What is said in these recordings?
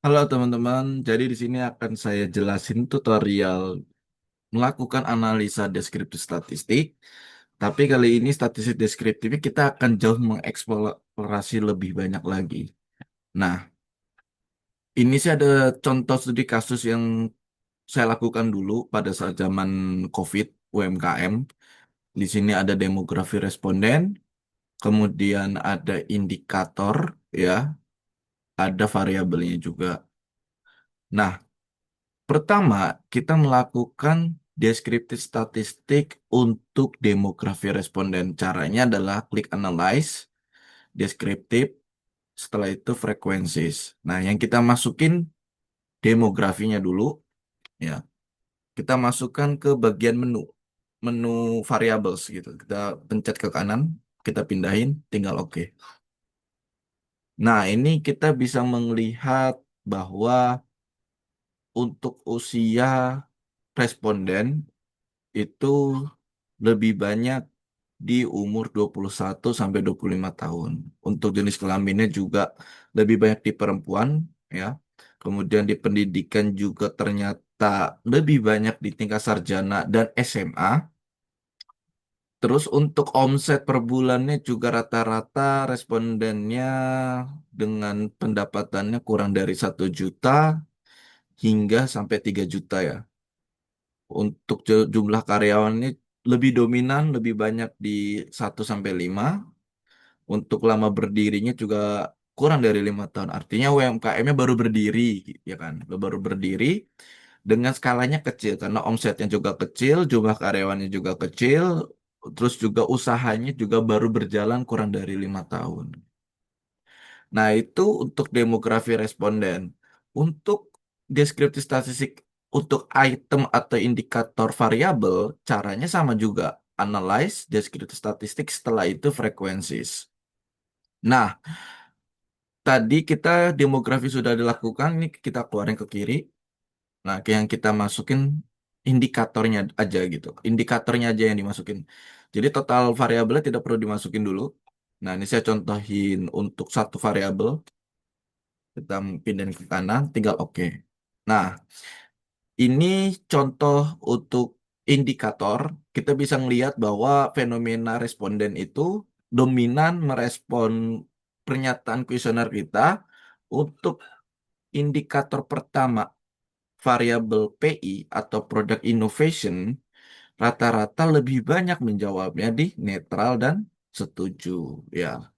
Halo teman-teman, jadi di sini akan saya jelasin tutorial melakukan analisa deskriptif statistik. Tapi kali ini statistik deskriptifnya kita akan jauh mengeksplorasi lebih banyak lagi. Nah, ini sih ada contoh studi kasus yang saya lakukan dulu pada saat zaman COVID, UMKM. Di sini ada demografi responden, kemudian ada indikator, ya, ada variabelnya juga. Nah, pertama, kita melakukan deskriptif statistik untuk demografi responden. Caranya adalah klik analyze, deskriptif, setelah itu frequencies. Nah, yang kita masukin demografinya dulu, ya. Kita masukkan ke bagian menu, menu variables gitu. Kita pencet ke kanan, kita pindahin, tinggal oke. Nah, ini kita bisa melihat bahwa untuk usia responden itu lebih banyak di umur 21 sampai 25 tahun. Untuk jenis kelaminnya juga lebih banyak di perempuan, ya. Kemudian di pendidikan juga ternyata lebih banyak di tingkat sarjana dan SMA. Terus untuk omset per bulannya juga rata-rata respondennya dengan pendapatannya kurang dari 1 juta hingga sampai 3 juta ya. Untuk jumlah karyawannya lebih dominan, lebih banyak di 1 sampai 5. Untuk lama berdirinya juga kurang dari 5 tahun. Artinya UMKM-nya baru berdiri, ya kan? Baru berdiri dengan skalanya kecil karena omsetnya juga kecil, jumlah karyawannya juga kecil, terus juga usahanya juga baru berjalan kurang dari 5 tahun. Nah, itu untuk demografi responden. Untuk deskriptif statistik untuk item atau indikator variabel, caranya sama juga. Analyze, deskriptif statistik, setelah itu frequencies. Nah, tadi kita demografi sudah dilakukan, ini kita keluarin ke kiri. Nah, yang kita masukin indikatornya aja gitu. Indikatornya aja yang dimasukin. Jadi total variabelnya tidak perlu dimasukin dulu. Nah, ini saya contohin untuk satu variabel. Kita pindahin ke kanan, tinggal oke. Nah, ini contoh untuk indikator. Kita bisa melihat bahwa fenomena responden itu dominan merespon pernyataan kuesioner kita untuk indikator pertama, variabel PI atau Product Innovation, rata-rata lebih banyak menjawabnya di netral dan setuju. Ya,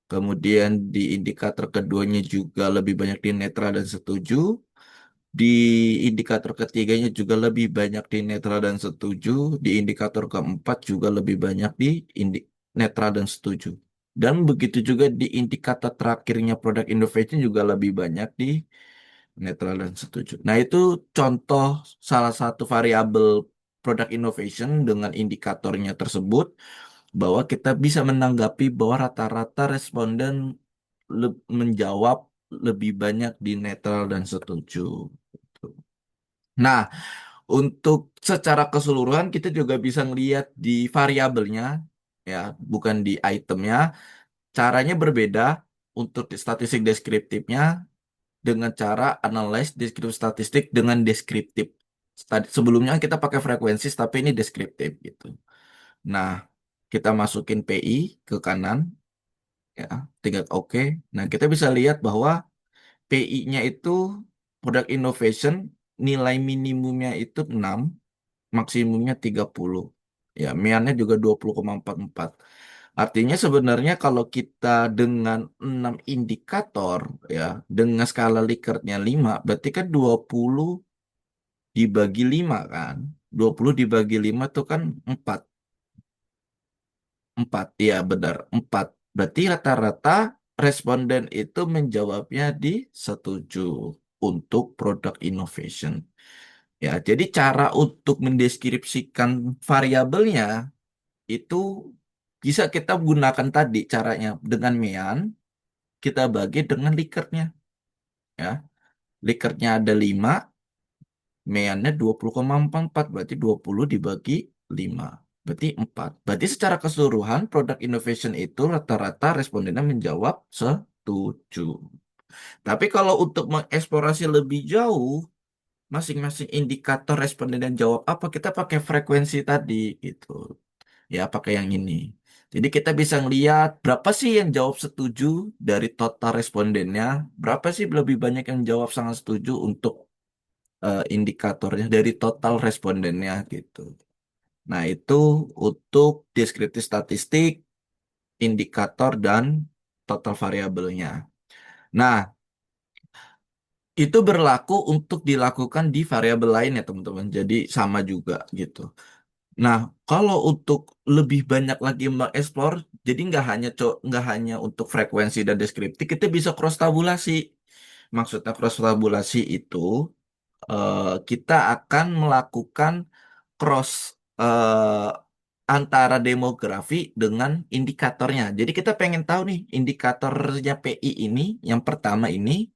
kemudian di indikator keduanya juga lebih banyak di netral dan setuju. Di indikator ketiganya juga lebih banyak di netral dan setuju. Di indikator keempat juga lebih banyak di netral dan setuju. Dan begitu juga di indikator terakhirnya product innovation juga lebih banyak di netral dan setuju. Nah, itu contoh salah satu variabel product innovation dengan indikatornya tersebut bahwa kita bisa menanggapi bahwa rata-rata responden menjawab lebih banyak di netral dan setuju. Nah, untuk secara keseluruhan kita juga bisa ngelihat di variabelnya, ya, bukan di itemnya. Caranya berbeda untuk di statistik deskriptifnya dengan cara analyze deskriptif statistik dengan deskriptif. Sebelumnya kita pakai frekuensi, tapi ini deskriptif gitu. Nah, kita masukin PI ke kanan, ya, tinggal oke. Nah, kita bisa lihat bahwa PI-nya itu product innovation nilai minimumnya itu 6, maksimumnya 30. Ya, MIAN-nya juga 20,44. Artinya sebenarnya kalau kita dengan 6 indikator, ya, dengan skala Likert-nya 5, berarti kan 20 dibagi 5 kan. 20 dibagi 5 itu kan 4. 4, ya benar, 4. Berarti rata-rata responden itu menjawabnya di setuju untuk product innovation. Ya, jadi cara untuk mendeskripsikan variabelnya itu bisa kita gunakan tadi caranya dengan mean, kita bagi dengan Likert-nya, ya. Likert-nya ada 5, meannya 20,44, berarti 20 dibagi 5, berarti 4. Berarti secara keseluruhan product innovation itu rata-rata respondennya menjawab setuju. Tapi kalau untuk mengeksplorasi lebih jauh, masing-masing indikator responden dan jawab apa, kita pakai frekuensi tadi gitu. Ya, pakai yang ini. Jadi kita bisa ngeliat berapa sih yang jawab setuju dari total respondennya, berapa sih lebih banyak yang jawab sangat setuju untuk indikatornya dari total respondennya gitu. Nah, itu untuk deskriptif statistik, indikator, dan total variabelnya. Nah, itu berlaku untuk dilakukan di variabel lain ya teman-teman. Jadi sama juga gitu. Nah, kalau untuk lebih banyak lagi mengeksplor, jadi nggak hanya untuk frekuensi dan deskriptif, kita bisa cross tabulasi. Maksudnya cross tabulasi itu kita akan melakukan cross eh, antara demografi dengan indikatornya. Jadi kita pengen tahu nih indikatornya PI ini, yang pertama ini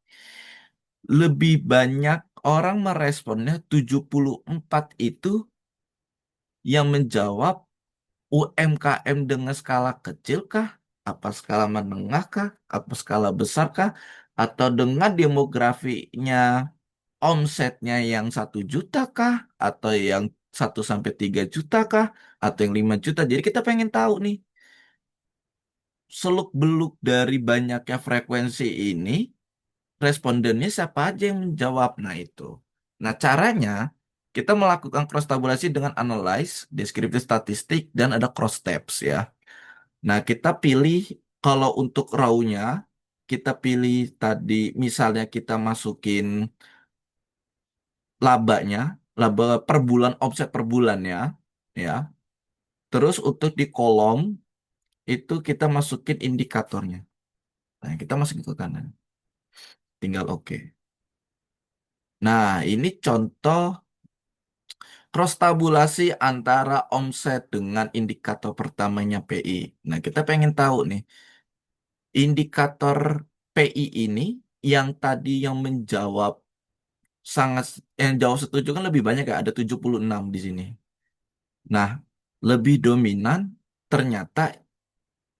lebih banyak orang meresponnya 74 itu yang menjawab UMKM dengan skala kecil kah? Apa skala menengah kah? Apa skala besar kah? Atau dengan demografinya omsetnya yang 1 juta kah? Atau yang 1 sampai 3 juta kah? Atau yang 5 juta? Jadi kita pengen tahu nih, seluk-beluk dari banyaknya frekuensi ini, respondennya siapa aja yang menjawab. Nah itu. Nah caranya, kita melakukan cross tabulasi dengan analyze, deskriptif statistik, dan ada cross tabs ya. Nah, kita pilih kalau untuk raw-nya, kita pilih tadi misalnya kita masukin labanya, laba per bulan, omset per bulannya, ya. Terus untuk di kolom itu kita masukin indikatornya. Nah, kita masukin ke kanan. Tinggal oke. Nah, ini contoh cross tabulasi antara omset dengan indikator pertamanya PI. Nah, kita pengen tahu nih, indikator PI ini yang tadi yang menjawab sangat yang jauh setuju kan lebih banyak ya, ada 76 di sini. Nah, lebih dominan ternyata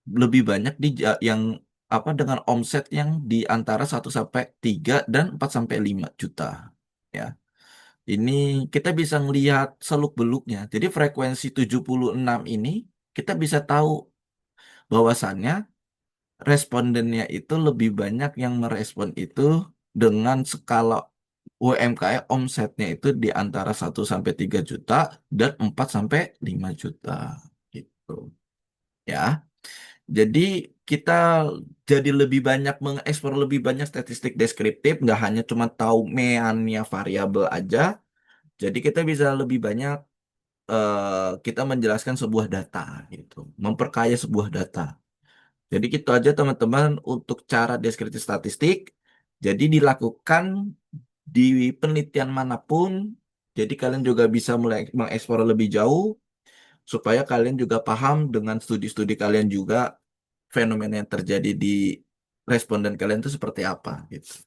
lebih banyak yang apa dengan omset yang di antara 1 sampai 3 dan 4 sampai 5 juta. Ya. Ini kita bisa ngelihat seluk-beluknya. Jadi frekuensi 76 ini kita bisa tahu bahwasannya respondennya itu lebih banyak yang merespon itu dengan skala UMKM omsetnya itu di antara 1 sampai 3 juta dan 4 sampai 5 juta gitu ya. Jadi kita jadi lebih banyak mengekspor lebih banyak statistik deskriptif, nggak hanya cuma tahu meannya variabel aja. Jadi kita bisa lebih banyak kita menjelaskan sebuah data gitu, memperkaya sebuah data. Jadi gitu aja teman-teman untuk cara deskriptif statistik. Jadi dilakukan di penelitian manapun. Jadi kalian juga bisa mulai mengeksplor lebih jauh supaya kalian juga paham dengan studi-studi kalian juga fenomena yang terjadi di responden kalian itu seperti apa gitu.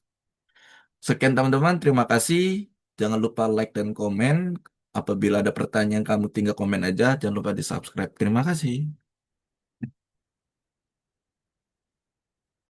Sekian teman-teman, terima kasih. Jangan lupa like dan komen. Apabila ada pertanyaan kamu tinggal komen aja. Jangan lupa di subscribe. Terima kasih.